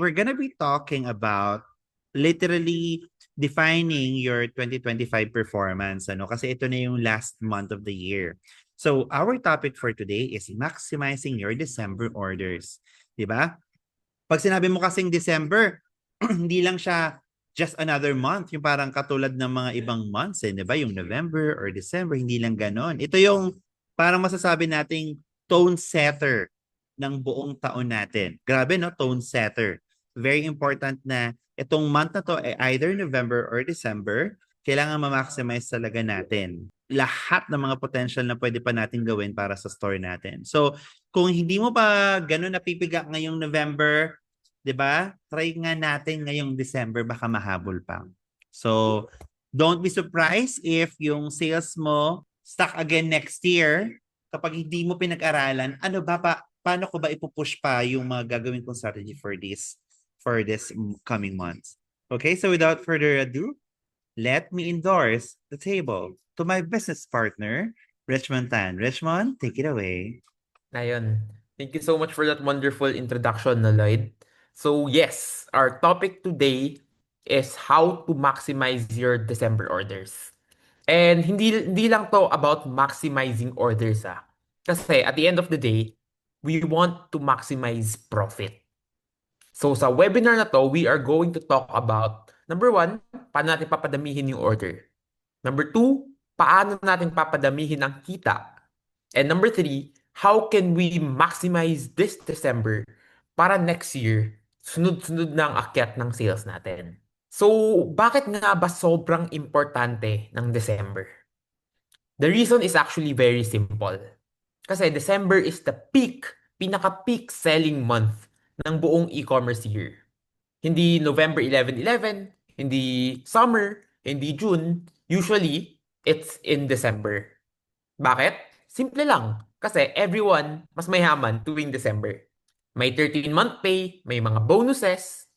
we're gonna be talking about literally defining your 2025 performance, ano? Kasi ito na yung last month of the year. So, our topic for today is maximizing your December orders. 'Di ba? Pag sinabi mo kasing December, hindi lang siya just another month, yung parang katulad ng mga ibang months, eh, 'di ba? Yung November or December, hindi lang ganon. Ito yung parang masasabi nating tone setter ng buong taon natin. Grabe, no? Tone setter. Very important na itong month na to, either November or December, kailangan ma-maximize talaga natin lahat ng mga potential na pwede pa natin gawin para sa store natin. So, kung hindi mo pa ganun napipiga ngayong November, 'di ba? Try nga natin ngayong December, baka mahabol pa. So, don't be surprised if yung sales mo stuck again next year kapag hindi mo pinag-aralan, ano ba paano ko ba ipupush pa yung mga gagawin kong strategy for this coming months. Okay, so without further ado, let me endorse the table to my business partner, Richmond Tan. Richmond, take it away. Ayun. Thank you so much for that wonderful introduction, no, Lloyd. So yes, our topic today is how to maximize your December orders. And hindi lang to about maximizing orders ah. Kasi at the end of the day, we want to maximize profit. So sa webinar na to, we are going to talk about number one, paano natin papadamihin yung order. Number two, paano natin papadamihin ang kita. And number three, how can we maximize this December para next year, sunod-sunod na ang akyat ng sales natin. So, bakit nga ba sobrang importante ng December? The reason is actually very simple. Kasi December is the pinaka-peak selling month ng buong e-commerce year. Hindi November 11/11, hindi summer, hindi June. Usually, it's in December. Bakit? Simple lang. Kasi everyone mas mayaman tuwing December. May 13-month pay, may mga bonuses,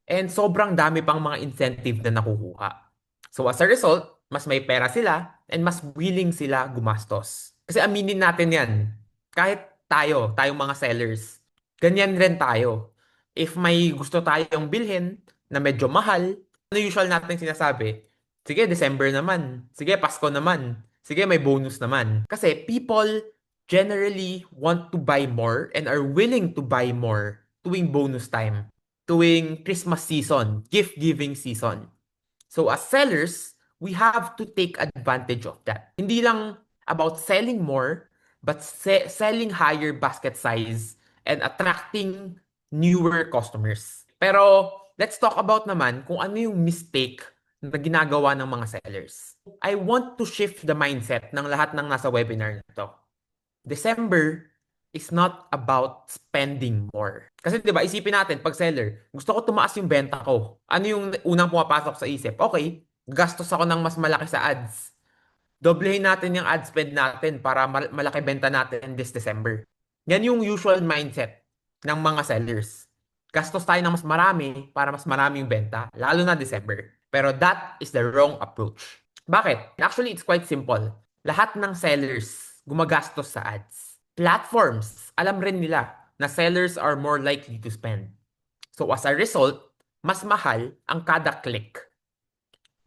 and sobrang dami pang mga incentive na nakukuha. So as a result, mas may pera sila and mas willing sila gumastos. Kasi aminin natin yan, kahit tayong mga sellers, ganyan rin tayo. If may gusto tayong bilhin na medyo mahal, ano usual natin sinasabi? Sige, December naman. Sige, Pasko naman. Sige, may bonus naman. Kasi people generally want to buy more and are willing to buy more tuwing bonus time, tuwing Christmas season, gift-giving season. So as sellers, we have to take advantage of that. Hindi lang about selling more, but selling higher basket size and attracting newer customers. Pero let's talk about naman kung ano yung mistake na ginagawa ng mga sellers. I want to shift the mindset ng lahat ng nasa webinar na to. December is not about spending more. Kasi 'di ba, isipin natin pag seller, gusto ko tumaas yung benta ko. Ano yung unang pumapasok sa isip? Okay, gastos ako ng mas malaki sa ads. Doblehin natin yung ad spend natin para malaki benta natin this December. Yan yung usual mindset ng mga sellers. Gastos tayo ng mas marami para mas marami yung benta, lalo na December. Pero that is the wrong approach. Bakit? Actually, it's quite simple. Lahat ng sellers gumagastos sa ads. Platforms, alam rin nila na sellers are more likely to spend. So as a result, mas mahal ang kada click.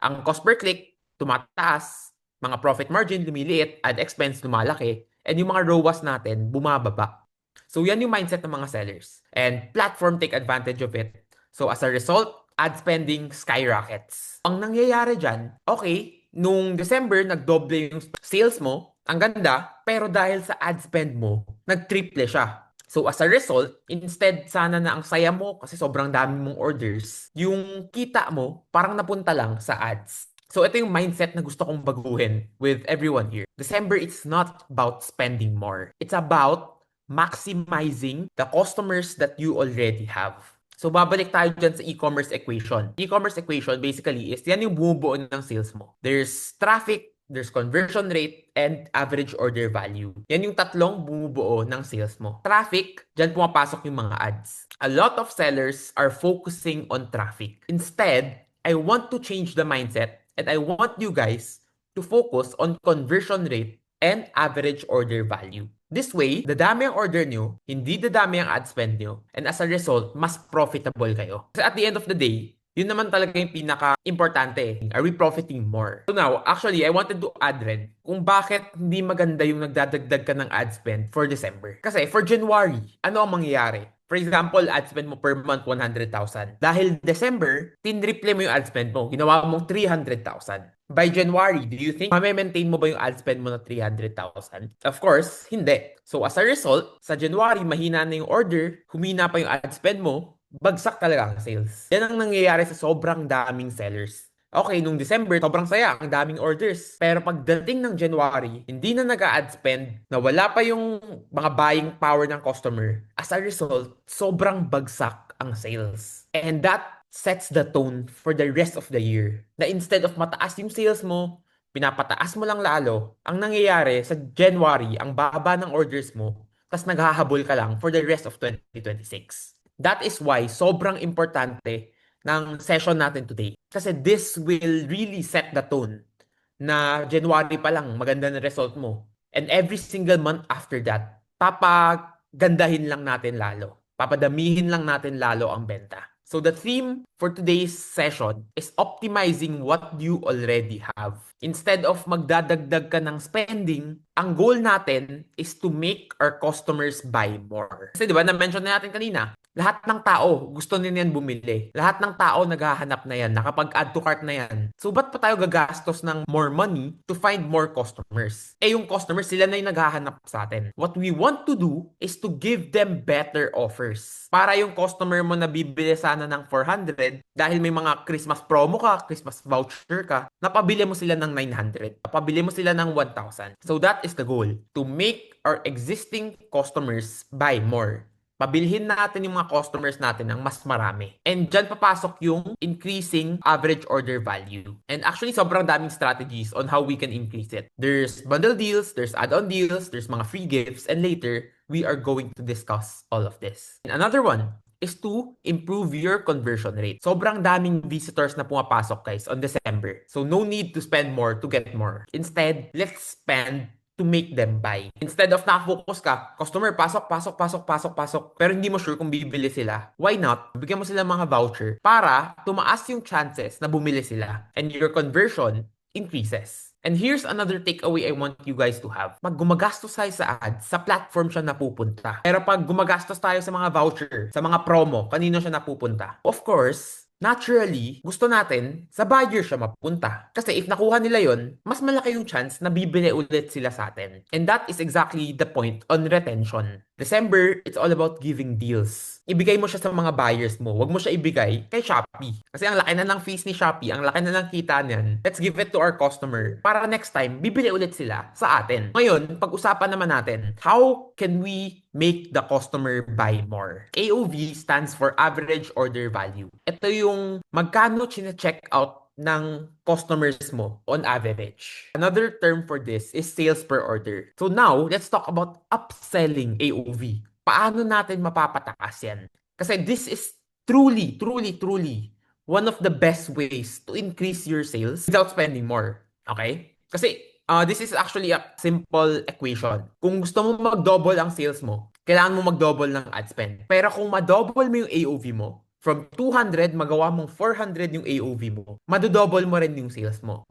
Ang cost per click, tumataas, mga profit margin lumiliit, ad expense lumalaki, and yung mga ROAS natin bumababa. So yan yung mindset ng mga sellers. And platform take advantage of it. So as a result, ad spending skyrockets. Ang nangyayari dyan, okay, nung December, nagdoble yung sales mo, ang ganda, pero dahil sa ad spend mo, nagtriple siya. So as a result, instead sana na ang saya mo kasi sobrang dami mong orders, yung kita mo parang napunta lang sa ads. So ito yung mindset na gusto kong baguhin with everyone here. December, it's not about spending more. It's about maximizing the customers that you already have. So babalik tayo dyan sa e-commerce equation. E-commerce equation basically is yan yung bumubuo ng sales mo. There's traffic, there's conversion rate, and average order value. Yan yung tatlong bumubuo ng sales mo. Traffic, dyan pumapasok yung mga ads. A lot of sellers are focusing on traffic. Instead, I want to change the mindset and I want you guys to focus on conversion rate and average order value. This way, dadami ang order nyo, hindi dadami ang ad spend nyo, and as a result, mas profitable kayo. Kasi at the end of the day, yun naman talaga yung pinaka-importante. Are we profiting more? So now, actually, I wanted to add rin kung bakit hindi maganda yung nagdadagdag ka ng ad spend for December. Kasi for January, ano ang mangyayari? For example, ad spend mo per month 100,000. Dahil December, tinriple mo yung ad spend mo. Ginawa mong 300,000. By January, do you think mame-maintain mo ba yung ad spend mo na 300,000? Of course, hindi. So as a result, sa January, mahina na yung order, humina pa yung ad spend mo, bagsak talaga ang sales. Yan ang nangyayari sa sobrang daming sellers. Okay, nung December, sobrang saya, ang daming orders. Pero pagdating ng January, hindi na nag-ad spend, na wala pa yung mga buying power ng customer. As a result, sobrang bagsak ang sales. And that sets the tone for the rest of the year. Na instead of mataas yung sales mo, pinapataas mo lang lalo. Ang nangyayari sa January, ang baba ng orders mo, tas naghahabol ka lang for the rest of 2026. That is why sobrang importante ng session natin today. Kasi this will really set the tone na January pa lang maganda na result mo. And every single month after that, papagandahin lang natin lalo. Papadamihin lang natin lalo ang benta. So the theme for today's session is optimizing what you already have. Instead of magdadagdag ka ng spending, ang goal natin is to make our customers buy more. Kasi di ba, na-mention na natin kanina, lahat ng tao gusto nila yan bumili. Lahat ng tao naghahanap na yan, nakapag-add to cart na yan. So ba't pa tayo gagastos ng more money to find more customers? Eh yung customers, sila na yung naghahanap sa atin. What we want to do is to give them better offers. Para yung customer mo na bibili sana ng 400, dahil may mga Christmas promo ka, Christmas voucher ka, napabili mo sila ng 900. Napabili mo sila ng 1,000. So that is the goal, to make our existing customers buy more. Pabilhin natin yung mga customers natin ng mas marami. And dyan papasok yung increasing average order value. And actually, sobrang daming strategies on how we can increase it. There's bundle deals, there's add-on deals, there's mga free gifts, and later, we are going to discuss all of this. And another one is to improve your conversion rate. Sobrang daming visitors na pumapasok, guys, on December. So, no need to spend more to get more. Instead, let's spend to make them buy. Instead of nakafocus ka, customer, pasok, pasok, pasok, pasok, pasok, pero hindi mo sure kung bibili sila. Why not? Bigyan mo sila mga voucher para tumaas yung chances na bumili sila and your conversion increases. And here's another takeaway I want you guys to have. Pag gumagastos tayo sa ads, sa platform siya napupunta. Pero pag gumagastos tayo sa mga voucher, sa mga promo, kanino siya napupunta? Of course, naturally, gusto natin sa buyer siya mapunta. Kasi if nakuha nila yon, mas malaki yung chance na bibili ulit sila sa atin. And that is exactly the point on retention. December, it's all about giving deals. Ibigay mo siya sa mga buyers mo. Huwag mo siya ibigay kay Shopee. Kasi ang laki na ng fees ni Shopee, ang laki na ng kita niyan. Let's give it to our customer para next time, bibili ulit sila sa atin. Ngayon, pag-usapan naman natin, how can we make the customer buy more? AOV stands for average order value. Ito yung magkano chine-check out ng customers mo on average. Another term for this is sales per order. So now, let's talk about upselling AOV. Paano natin mapapataas yan? Kasi this is truly, truly, truly one of the best ways to increase your sales without spending more. Okay? Kasi this is actually a simple equation. Kung gusto mo mag-double ang sales mo, kailangan mo mag-double ng ad spend. Pero kung ma-double mo yung AOV mo, from 200, magawa mong 400 yung AOV mo, madodouble mo rin yung sales mo.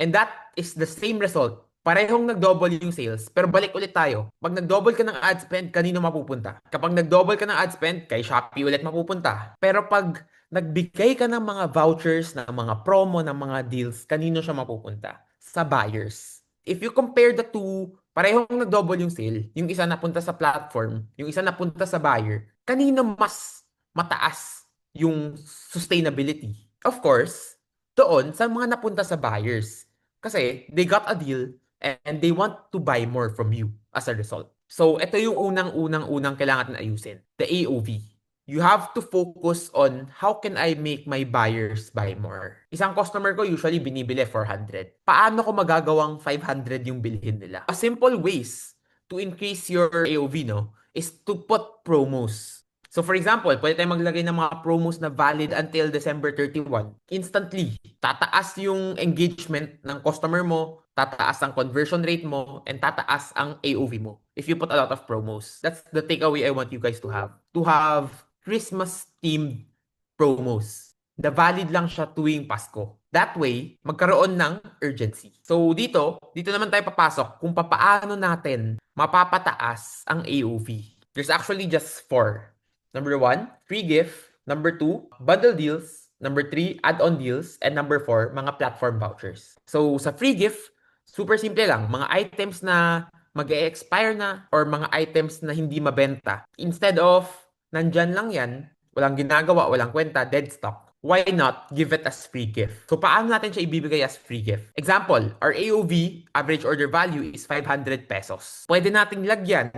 And that is the same result. Parehong nag-double yung sales, pero balik ulit tayo. Pag nag-double ka ng ad spend, kanino mapupunta? Kapag nag-double ka ng ad spend, kay Shopee ulit mapupunta. Pero pag nagbigay ka ng mga vouchers, ng mga promo, ng mga deals, kanino siya mapupunta? Sa buyers. If you compare the two, parehong nag-double yung sale. Yung isa napunta sa platform, yung isa napunta sa buyer. Kanino mas mataas yung sustainability? Of course, doon sa mga napunta sa buyers. Kasi they got a deal and they want to buy more from you as a result. So, ito yung unang-unang kailangan natin ayusin. The AOV. You have to focus on how can I make my buyers buy more. Isang customer ko usually binibili 400. Paano ko magagawang 500 yung bilhin nila? A simple ways to increase your AOV, no, is to put promos. So for example, pwede tayong maglagay ng mga promos na valid until December 31. Instantly, tataas yung engagement ng customer mo, tataas ang conversion rate mo, and tataas ang AOV mo if you put a lot of promos. That's the takeaway I want you guys to have. To have Christmas-themed promos na valid lang siya tuwing Pasko. That way, magkaroon ng urgency. So dito naman tayo papasok kung papaano natin mapapataas ang AOV. There's actually just four. Number one, free gift. Number two, bundle deals. Number three, add-on deals. And number four, mga platform vouchers. So sa free gift, super simple lang. Mga items na mag-e-expire na or mga items na hindi mabenta. Instead of nandyan lang yan, walang ginagawa, walang kwenta, dead stock. Why not give it as free gift? So paano natin siya ibibigay as free gift? Example, our AOV, average order value, is 500 pesos. Pwede nating lagyan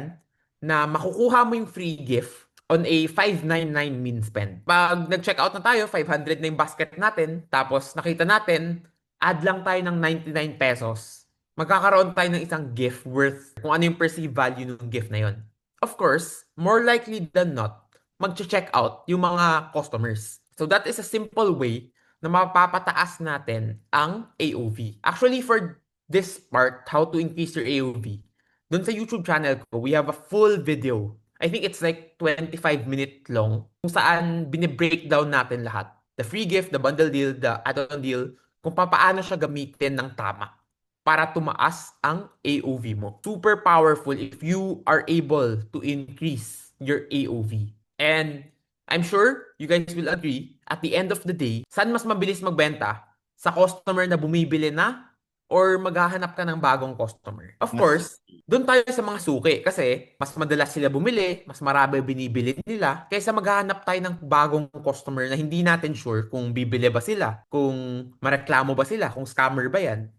na makukuha mo yung free gift on a 599 min spend. Pag nag-check out na tayo, 500 na yung basket natin, tapos nakita natin, add lang tayo ng 99 pesos. Magkakaroon tayo ng isang gift worth kung ano yung perceived value ng gift na yon. Of course, more likely than not, mag-check out yung mga customers. So that is a simple way na mapapataas natin ang AOV. Actually, for this part, how to increase your AOV, dun sa YouTube channel ko, we have a full video. I think it's like 25-minute long kung saan binibreakdown natin lahat. The free gift, the bundle deal, the add-on deal, kung paano siya gamitin ng tama para tumaas ang AOV mo. Super powerful if you are able to increase your AOV. And I'm sure you guys will agree, at the end of the day, saan mas mabilis magbenta? Sa customer na bumibili na or maghahanap ka ng bagong customer? Of course, doon tayo sa mga suki kasi mas madalas sila bumili, mas marami binibili nila kaysa maghahanap tayo ng bagong customer na hindi natin sure kung bibili ba sila, kung mareklamo ba sila, kung scammer ba yan.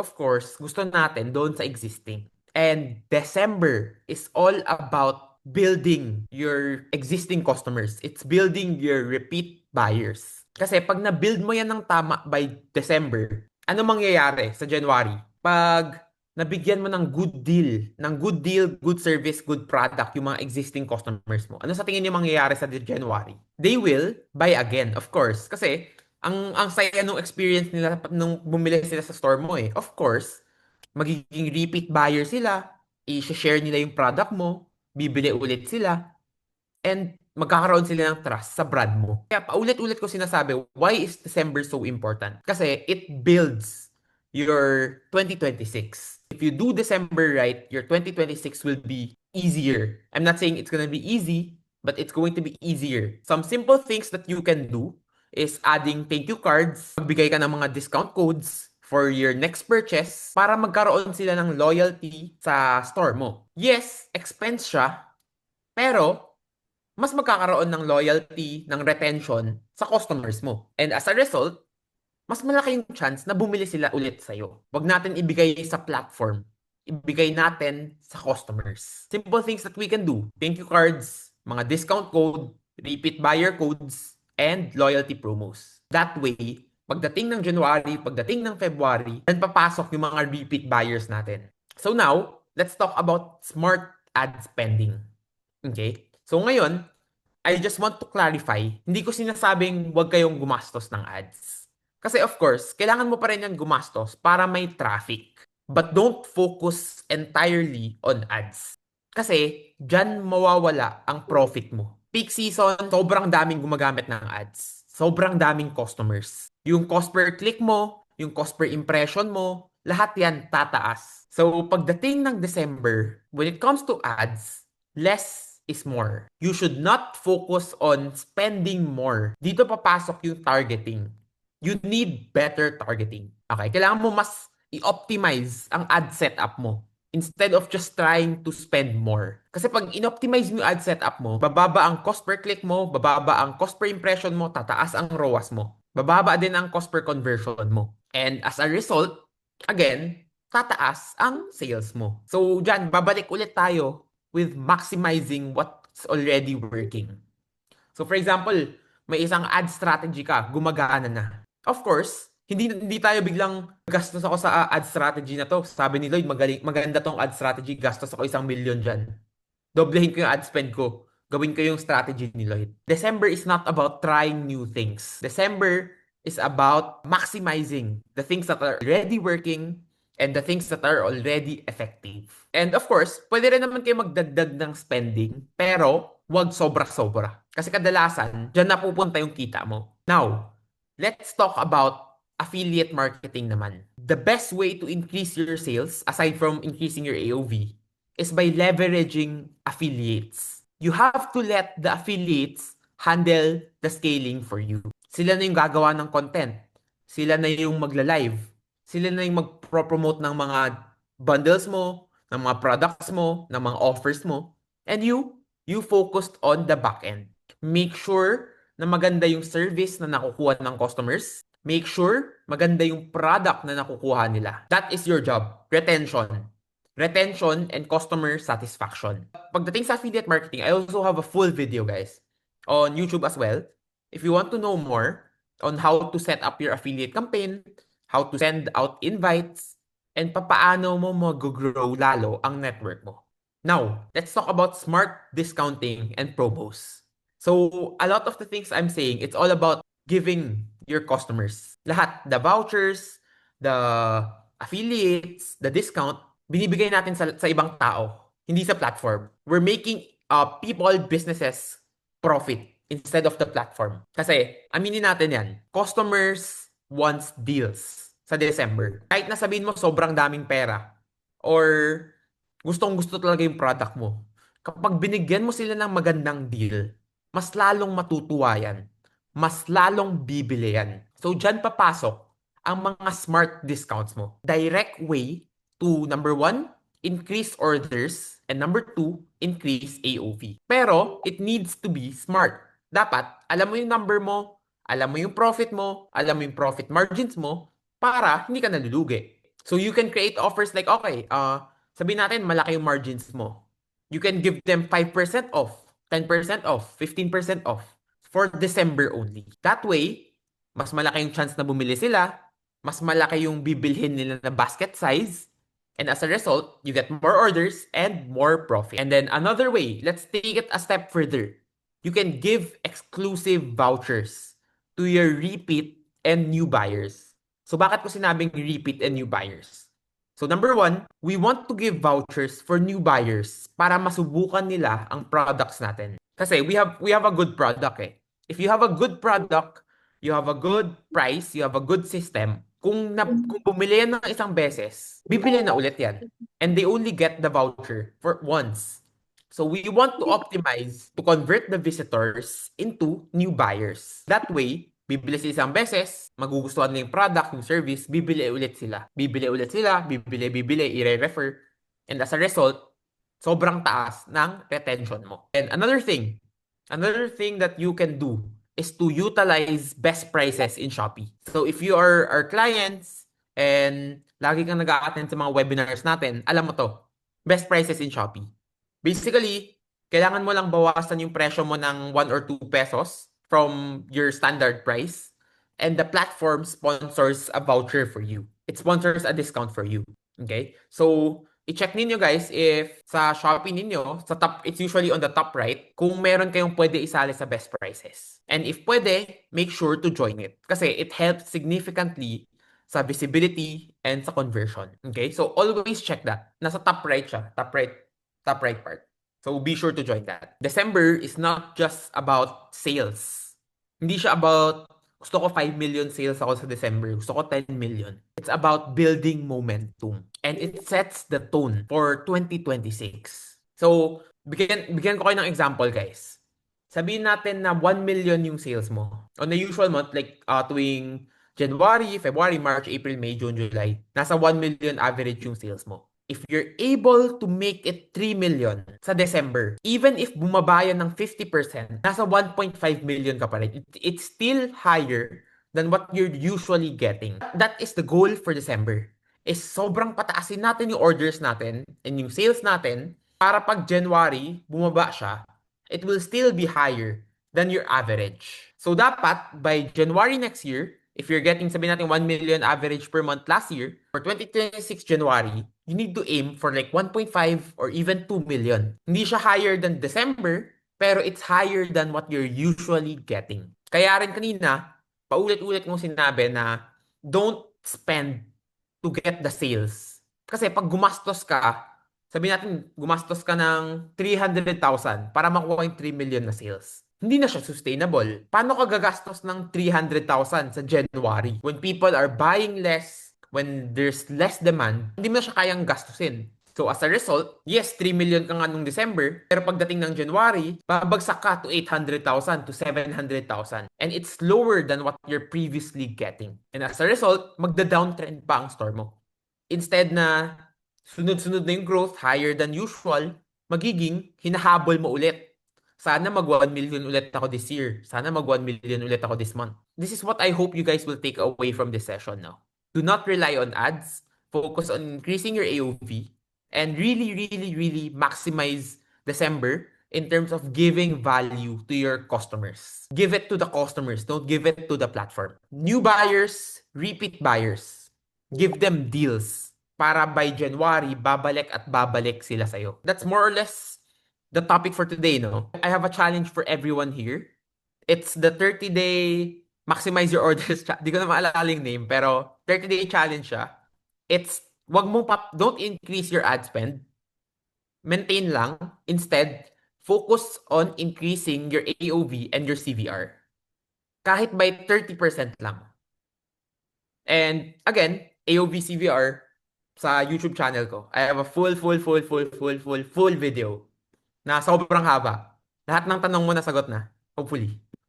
Of course, gusto natin doon sa existing. And December is all about building your existing customers. It's building your repeat buyers. Kasi pag na-build mo yan ng tama by December, ano mangyayari sa January? Pag nabigyan mo ng good deal, good service, good product yung mga existing customers mo, ano sa tingin niyo mangyayari sa January? They will buy again, of course. Kasi ang saya nung experience nila nung bumili sila sa store mo eh. Of course, magiging repeat buyer sila, i-share nila yung product mo, bibili ulit sila, and magkakaroon sila ng trust sa brand mo. Kaya paulit-ulit ko sinasabi, why is December so important? Kasi it builds your 2026. If you do December right, your 2026 will be easier. I'm not saying it's gonna be easy, but it's going to be easier. Some simple things that you can do is adding thank you cards, magbigay ka ng mga discount codes for your next purchase para magkaroon sila ng loyalty sa store mo. Yes, expense siya, pero mas magkakaroon ng loyalty, ng retention sa customers mo. And as a result, mas malaki yung chance na bumili sila ulit sa'yo. Huwag natin ibigay sa platform. Ibigay natin sa customers. Simple things that we can do. Thank you cards, mga discount code, repeat buyer codes, and loyalty promos. That way, pagdating ng January, pagdating ng February, dan papasok yung mga repeat buyers natin. So now, let's talk about smart ad spending. Okay? So ngayon, I just want to clarify, hindi ko sinasabing huwag kayong gumastos ng ads. Kasi of course, kailangan mo pa rin yan gumastos para may traffic. But don't focus entirely on ads. Kasi dyan mawawala ang profit mo. Peak season, sobrang daming gumagamit ng ads. Sobrang daming customers. Yung cost per click mo, yung cost per impression mo, lahat yan tataas. So pagdating ng December, when it comes to ads, less is more. You should not focus on spending more. Dito papasok yung targeting. You need better targeting. Okay? Kailangan mo mas i-optimize ang ad setup mo instead of just trying to spend more. Kasi pag in-optimize mo yung ad setup mo, bababa ang cost per click mo, bababa ang cost per impression mo, tataas ang ROAS mo. Bababa din ang cost per conversion mo. And as a result, again, tataas ang sales mo. So, dyan, babalik ulit tayo with maximizing what's already working. So for example, may isang ad strategy ka, gumagana na. Of course, hindi tayo biglang gastos ako sa ad strategy na to. Sabi ni Lloyd, maganda tong ad strategy, gastos ako 1,000,000 dyan. Doblehin ko yung ad spend ko. Gawin ko yung strategy ni Lloyd. December is not about trying new things. December is about maximizing the things that are already working and the things that are already effective. And of course, pwede rin naman kayo magdagdag ng spending, pero wag sobra-sobra. Kasi kadalasan, dyan napupunta yung kita mo. Now, let's talk about affiliate marketing naman. The best way to increase your sales, aside from increasing your AOV, is by leveraging affiliates. You have to let the affiliates handle the scaling for you. Sila na yung gagawa ng content. Sila na yung magla-live. Sila na yung mag-promote ng mga bundles mo, ng mga products mo, ng mga offers mo. And you focused on the back end. Make sure na maganda yung service na nakukuha ng customers. Make sure maganda yung product na nakukuha nila. That is your job. Retention. Retention and customer satisfaction. Pagdating sa affiliate marketing, I also have a full video, guys, on YouTube as well. If you want to know more on how to set up your affiliate campaign, how to send out invites, and papaano mo mag-grow lalo ang network mo. Now, let's talk about smart discounting and promos. So, a lot of the things I'm saying, it's all about giving your customers. Lahat, the vouchers, the affiliates, the discount, binibigay natin sa ibang tao, hindi sa platform. We're making people, businesses, profit instead of the platform. Kasi, aminin natin yan, customers wants deals sa December. Kahit na sabihin mo sobrang daming pera or gustong-gusto talaga yung product mo, kapag binigyan mo sila ng magandang deal, mas lalong matutuwa yan. Mas lalong bibili yan. So, dyan papasok ang mga smart discounts mo. Direct way to, number one, increase orders, and number two, increase AOV. Pero, it needs to be smart. Dapat, alam mo yung number mo, alam mo yung profit mo, alam mo yung profit margins mo, para hindi ka nalulugi. So, you can create offers like, okay, sabihin natin, malaki yung margins mo. You can give them 5% off, 10% off, 15% off for December only. That way, mas malaki yung chance na bumili sila, mas malaki yung bibilhin nila na basket size, and as a result, you get more orders and more profit. And then another way, let's take it a step further. You can give exclusive vouchers to your repeat and new buyers. So bakit ko sinabing repeat and new buyers? So number one, we want to give vouchers for new buyers para masubukan nila ang products natin. Kasi we have a good product eh. If you have a good product, you have a good price, you have a good system, kung bumili yan ng isang beses, bibili na ulit yan. And they only get the voucher for once. So we want to optimize to convert the visitors into new buyers. That way, bibili sila isang beses, magugustuhan nila yung product, yung service, bibili ulit sila. Bibili ulit sila, bibili, i-refer. And as a result, sobrang taas ng retention mo. And another thing that you can do is to utilize best prices in Shopee. So if you are our clients and lagi kang nag-a-attend sa mga webinars natin, alam mo to, best prices in Shopee. Basically, kailangan mo lang bawasan yung presyo mo ng 1 or 2 pesos from your standard price, and the platform sponsors a voucher for you. It sponsors a discount for you. Okay? So, i-check ninyo guys if sa Shopee ninyo, sa top, it's usually on the top right, kung meron kayong pwede isali sa best prices. And if pwede, make sure to join it. Kasi it helps significantly sa visibility and sa conversion. Okay? So, always check that. Nasa top right siya. Top right part. So, be sure to join that. December is not just about sales. Hindi siya about, gusto ko 5 million sales ako sa December. Gusto ko 10 million. It's about building momentum. And it sets the tone for 2026. So, bigyan ko kayo ng example, guys. Sabihin natin na 1 million yung sales mo. On the usual month, like tuwing January, February, March, April, May, June, July, nasa 1 million average yung sales mo. If you're able to make it 3 million sa December, even if bumaba yan ng 50%, nasa 1.5 million ka pa rin. It's still higher than what you're usually getting. That is the goal for December. Is sobrang pataasin natin yung orders natin and yung sales natin para pag January, bumaba siya, it will still be higher than your average. So dapat, by January next year, if you're getting, sabihin natin, 1 million average per month last year, for 2026 January, you need to aim for like 1.5 or even 2 million. Hindi siya higher than December, pero it's higher than what you're usually getting. Kaya rin kanina, paulit-ulit kong sinabi na don't spend to get the sales. Kasi pag gumastos ka, sabi natin gumastos ka ng 300,000 para makuha yung 3 million na sales. Hindi na siya sustainable. Paano ka gagastos ng 300,000 sa January when people are buying less, when there's less demand, hindi mo na siya kayang gastusin. So as a result, yes, 3 million ka nga nung December, pero pagdating ng January, babagsak ka to 800,000 to 700,000. And it's lower than what you're previously getting. And as a result, magda-downtrend pa ang store mo. Instead na sunod-sunod na yung growth, higher than usual, magiging hinahabol mo ulit. Sana mag 1 million ulit ako this year. Sana mag 1 million ulit ako this month. This is what I hope you guys will take away from this session now. Do not rely on ads. Focus on increasing your AOV and really, really, really maximize December in terms of giving value to your customers. Give it to the customers. Don't give it to the platform. New buyers, repeat buyers. Give them deals para by January, babalik at babalik sila sa'yo. That's more or less the topic for today, no? I have a challenge for everyone here. It's the 30-day maximize your orders. Di ko na maalala yung name, pero 30-day challenge siya. It's, don't increase your ad spend. Maintain lang. Instead, focus on increasing your AOV and your CVR. Kahit by 30% lang. And again, AOV CVR sa YouTube channel ko. I have a full video na sobrang haba. Lahat ng tanong mo nasagot na. Hopefully.